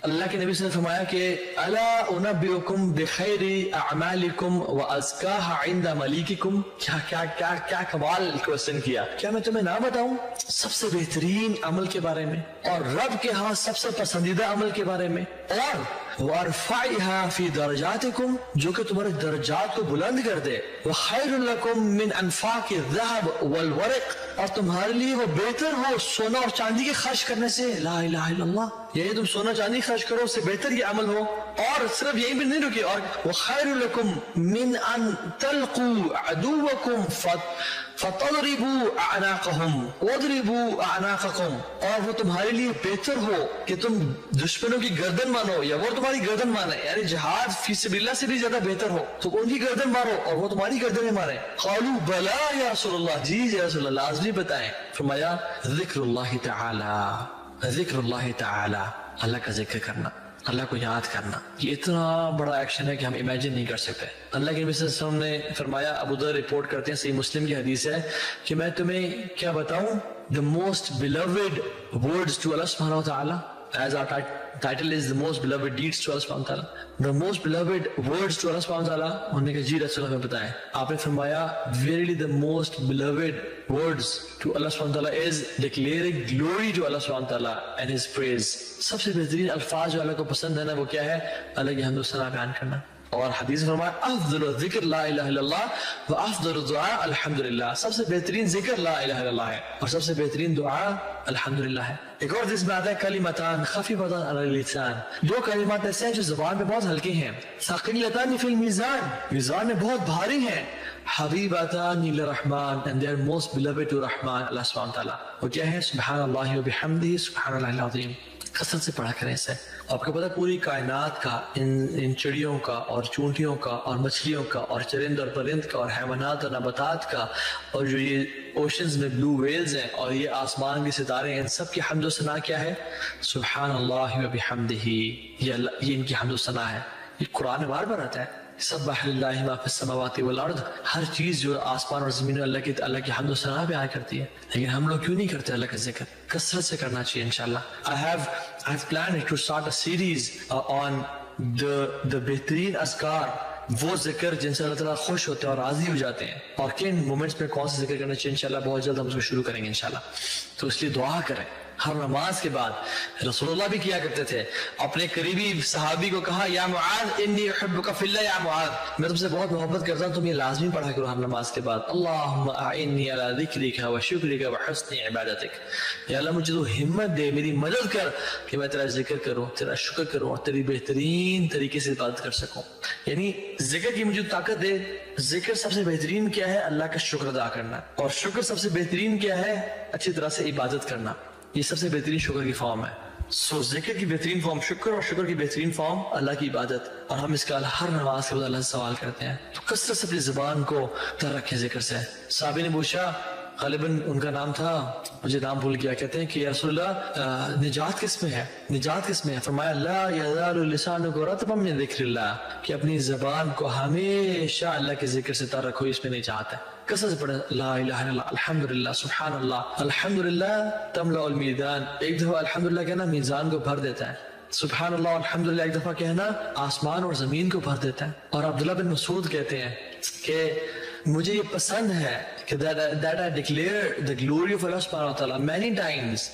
اللہ کے نبی صلی اللہ علیہ وسلم نے فرمایا کہ الا انبئکم بخیر اعمالکم وازکاها عند ملیککم. کیا کمال کوسچن کیا. کیا میں تمہیں نہ بتاؤں سب سے بہترین عمل کے بارے میں اور رب کے ہاں سب سے پسندیدہ عمل کے بارے میں، اور وارفعها فی درجاتکم، جو کہ تمہارے درجات کو بلند کر دے، وخیر لکم من انفاق الذهب والورق، اور تمہارے لیے وہ بہتر ہو سونا اور چاندی کے خرچ کرنے سے. لا الہ الا اللہ، یہی تم سونا چاندی خرچ کرو اس سے بہتر یہ عمل ہو. اور صرف یہی بھی نہیں رکے، اور وخیر لکم من ان تلقوا عدوکم فتضربوا اعناقهم واضربوا اعناقکم، اور وہ تمہارے لیے بہتر ہو کہ تم دشمنوں کی گردن مانو یا وہ تمہاری گردن مانے، یعنی جہاد فی سبیل اللہ سے بھی زیادہ بہتر ہو تو ان کی گردن مارو اور وہ تمہاری گردنیں مارے. قالوا بلا یا رسول اللہ، جی یا رسول اللہ لازمی بتائیں. فرمایا ذکر اللہ تعالی، ذکر اللہ تعالی، اللہ کا ذکر کرنا، اللہ کو یاد کرنا. یہ اتنا بڑا ایکشن ہے کہ ہم امیجن نہیں کر سکتے. اللہ کے نبی صلی اللہ علیہ وسلم نے فرمایا، ابو ذر رپورٹ کرتے ہیں، صحیح مسلم کی حدیث ہے، کہ میں تمہیں کیا بتاؤں the most beloved words to Allah subhanahu wa ta'ala, as our title is the most beloved deeds to Allah subhanahu wa ta'ala, the most beloved words to Allah subhanahu wa ta'ala. انہوں نے کہا جی رسول اللہ ہمیں بتائیں. آپ نے فرمایا verily the most beloved words to Allah subhanahu wa ta'ala is declaring glory to Allah subhanahu wa ta'ala and his praise. سب سے بہترین الفاظ جو اللہ کو پسند ہے نا وہ کیا ہے؟ اللہ کی حمد و ثنا بیان کرنا. اور حدیث فرمایا افضل الذکر لا الہ الا اللہ وافضل الدعاء الحمدللہ، سب سے بہترین ذکر لا الہ الا اللہ ہے اور سب سے بہترین دعا الحمدللہ ہے. ایک اور حدیث میں آتا ہے کلمتان خفیفتان علی اللسان، دو کلمات ایسے ہیں جو زبان پہ بہت ہلکے ہیں، ثقیلتان فی المیزان، میزان میں بہت بھاری ہیں، حبیبتان للرحمن and they are most beloved to رحمان اللہ سبحانہ وتعالی. وہ کیا ہے؟ سبحان اللہ وبحمدہ سبحان اللہ العظیم. کثرت سے پڑھا کریں اسے. آپ کو پتا پوری کائنات کا، ان چڑیوں کا اور چونٹیوں کا اور مچھلیوں کا اور چرند اور پرند کا اور حیوانات اور نباتات کا اور جو یہ اوشنز میں بلو ویلز ہیں اور یہ آسمان کے ستارے ہیں، ان سب کی حمد و ثنا کیا ہے؟ سبحان اللہ وبحمدہ. یہ ان کی حمد و ثنا ہے. یہ قرآن میں بار بار آتا ہے سبح للہ ما فی السماوات والارض. ہر چیز جو آسمان اور زمین میں اللہ کی حمد و ثنا بیان کرتی ہے. لیکن ہم لوگ کیوں نہیں کرتے اللہ کا ذکر؟ کثرت سے کرنا چاہیے انشاءاللہ. I have planned to start a series on the بہترین اذکار، وہ ذکر جن سے اللہ تعالیٰ خوش ہوتے ہیں اور راضی ہو جاتے ہیں، اور کن مومنٹس میں کون سے ذکر کرنا چاہیے. انشاءاللہ بہت جلد ہم اس کو شروع کریں گے انشاءاللہ. تو اس لیے دعا کریں ہر نماز کے بعد. رسول اللہ بھی کیا کرتے تھے، اپنے قریبی صحابی کو کہا یا معاذ انی احبک فی اللہ، یا معاذ میں تم سے بہت محبت کرتا ہوں، تم یہ لازمی پڑھا کرو ہر نماز کے بعد. اللہم اعنی علی ذکرک و شکرک و حسن عبادتک. یا اللہ مجھے تو ہمت دے، میری مدد کر کہ میں تیرا ذکر کروں، تیرا شکر کروں اور تیری بہترین طریقے سے عبادت کر سکوں. یعنی ذکر کی مجھے طاقت دے. ذکر سب سے بہترین کیا ہے؟ اللہ کا شکر ادا کرنا. اور شکر سب سے بہترین کیا ہے؟ اچھی طرح سے عبادت کرنا. یہ سب سے بہترین شکر کی فارم ہے. ذکر کی بہترین فارم شکر، اور شکر کی بہترین فارم اللہ کی عبادت. اور ہم اس کا ہر نماز کے بعد اللہ سے سوال کرتے ہیں. تو کثرت سے اپنی زبان کو تر رکھیں ذکر سے. صحابی نے پوچھا، غالباً ان کا نام تھا، مجھے نام بھول گیا، کہتے ہیں کہ یا رسول اللہ نجات کس میں ہے؟ نجات کس میں ہے؟ فرمایا لا یزال لسانک رطبا من ذکر اللہ، کہ اپنی زبان کو ہمیشہ اللہ کے ذکر سے تر رکھو، اس میں نجات ہے. کثرت سے پڑھیں لا الہ الا اللہ، الحمدللہ، سبحان اللہ. الحمدللہ تملأ المیزان، ایک دفعہ الحمدللہ کہنا میزان کو بھر دیتا ہے. سبحان اللہ الحمدللہ ایک دفعہ کہنا آسمان اور زمین کو بھر دیتا ہے. اور عبداللہ بن مسعود کہتے ہیں کہ مجھے یہ پسند ہے کہ that I declare the glory of Allah subhanahu wa ta'ala many times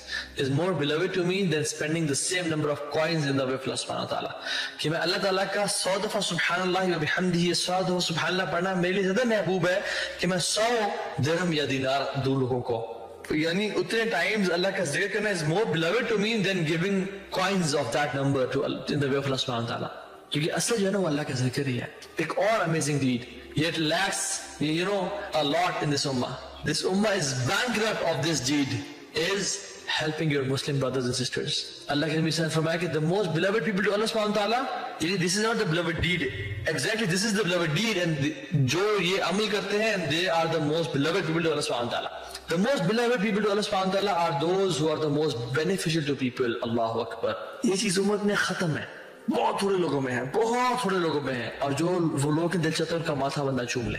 is more beloved to me than spending the same number of coins in the way of Allah subhanahu wa ta'ala. کہ میں اللہ تعالیٰ کا 100 دفعہ سبحان اللہ و بحمدہ 100 دفعہ سبحان اللہ پڑھنا میرے لیے زیادہ محبوب ہے کہ میں 100 درہم یا دینار دوں لوگوں کو. یعنی اتنے ٹائمز اللہ کا ذکر کرنا is more beloved to me than giving coins of that number to in the way of Allah subhanahu wa ta'ala. کیونکہ اصل جو ہے نا وہ اللہ کا ذکر ہی ہے. ایک اور amazing dad yet lacks a lot in this ummah. This ummah is bankrupt of this deed, is helping your Muslim brothers and sisters. Allah کے نبی صلی اللہ علیہ وسلم نے فرمایا کہ the most beloved people to Allah subhanahu wa ta'ala, this is not the beloved deed, exactly this is the beloved deed, and جو یہ عمل کرتے ہیں they are the most beloved people to Allah subhanahu wa ta'ala. The most beloved people to Allah subhanahu wa ta'ala are those who are the most beneficial to people. Allahu Akbar. یہ چیز امت میں ختم ہے، بہت تھوڑے لوگوں میں ہے، بہت تھوڑے لوگوں میں ہے. اور جو وہ لوگ دل چاہتے ہیں ان کا ماتھا بندہ چوم لے.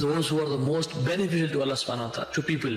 Those who are the most beneficial to Allah subhanahu wa ta'ala, to people,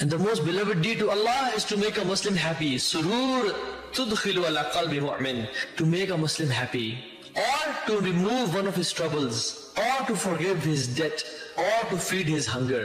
And the most beloved deed to Allah is to make a Muslim happy. Surur tudkhilu ala qalbi mu'min. To make a Muslim happy, or to remove one of his troubles, or to forgive his debt, or to feed his hunger.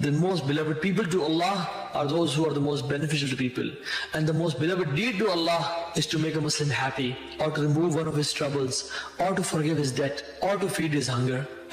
The most beloved people to Allah are those who are the most beneficial to people, and the most beloved deed to Allah is to make a Muslim happy, or to remove one of his troubles, or to forgive his debt, or to feed his hunger.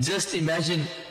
Just imagine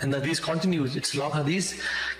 and the hadith continues, it's long hadith,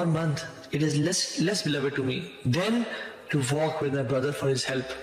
1 month, it is less beloved to me than to walk with my brother for his help.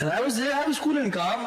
And I was there, I was cool and calm.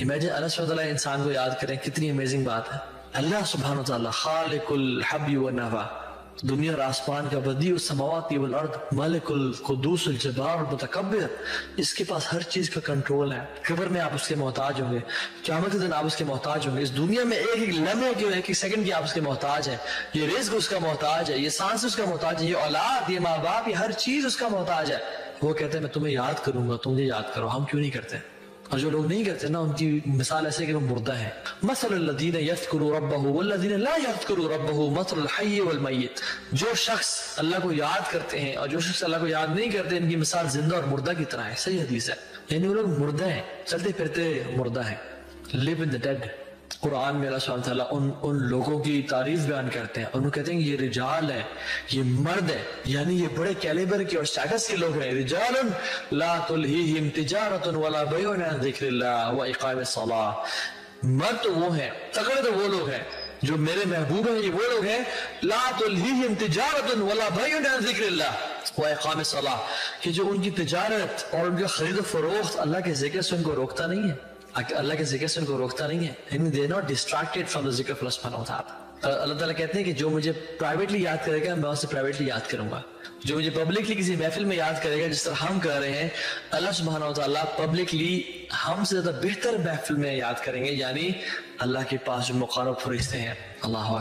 Imagine اللہ سبحانہ وتعالی انسان کو یاد کریں، کتنی amazing بات ہے. اللہ سبحانہ وتعالی خالق الحب والنوى، دنیا اور آسمان کا بدیع السماوات والارض، مالک القدوس الجبار المتکبر، اس کے پاس ہر چیز کا کنٹرول ہے. قبر میں آپ اس کے محتاج ہوں گے، قیامت کے دن آپ اس کے محتاج ہوں گے. اس دنیا میں ایک ایک لمحے کی، ایک ایک سیکنڈ کی آپ اس کے محتاج ہیں. یہ رزق اس کا محتاج ہے، یہ سانس اس کا محتاج ہے، یہ اولاد، یہ ماں باپ، یہ ہر چیز اس کا محتاج ہے. وہ کہتے ہیں میں تمہیں یاد کروں گا، تم مجھے یاد کرو. ہم کیوں نہیں کرتے؟ اور جو لوگ نہیں کرتے نا، ان کی مثال ایسے کہ وہ مردہ ہیں. مثل الذین یذکرون ربہ والذین لا یذکرون ربہ مثل الحی والمیت. جو شخص اللہ کو یاد کرتے ہیں اور جو شخص اللہ کو یاد نہیں کرتے، ان کی مثال زندہ اور مردہ کی طرح ہے. صحیح حدیث ہے. یعنی وہ لوگ مردہ ہیں، چلتے پھرتے مردہ ہیں. live in the dead. قرآن میں اللہ سبحانہ تعالیٰ ان لوگوں کی تعریف بیان کرتے ہیں، انہوں کہتے ہیں کہ یہ رجال ہے، یہ مرد ہے، یعنی یہ بڑے کیلیبر کے اور سٹیٹس کے لوگ ہیں. رجال لا تلہیہم تجارت ولا بیع عن ذکر اللہ واقام الصلاۃ. مرد تو وہ ہیں، تگڑے تو وہ لوگ ہیں جو میرے محبوب ہیں. یہ وہ لوگ ہیں لا تلہیہم تجارت ولا بیع عن ذکر اللہ واقام الصلاۃ، کہ جو ان کی تجارت اور ان کا خرید و فروخت اللہ کے ذکر سے ان کو روکتا نہیں ہے، اللہ کے ذکر سے ان کو روکتا نہیں ہے. they are not distracted from the ذکر of Allah سبحانہ وتعالی. اللہ تعالیٰ کہتے ہیں کہ جو مجھے پرائیویٹلی یاد کرے گا میں اسے پرائیویٹلی یاد کروں گا. جو مجھے پبلکلی کسی محفل میں یاد کرے گا، جس طرح ہم کر رہے ہیں، اللہ سبحانہ وتعالیٰ پبلکلی ہم سے زیادہ بہتر محفل میں یاد کریں گے، یعنی اللہ کے پاس جو مقرب فرشتے ہیں. اللہ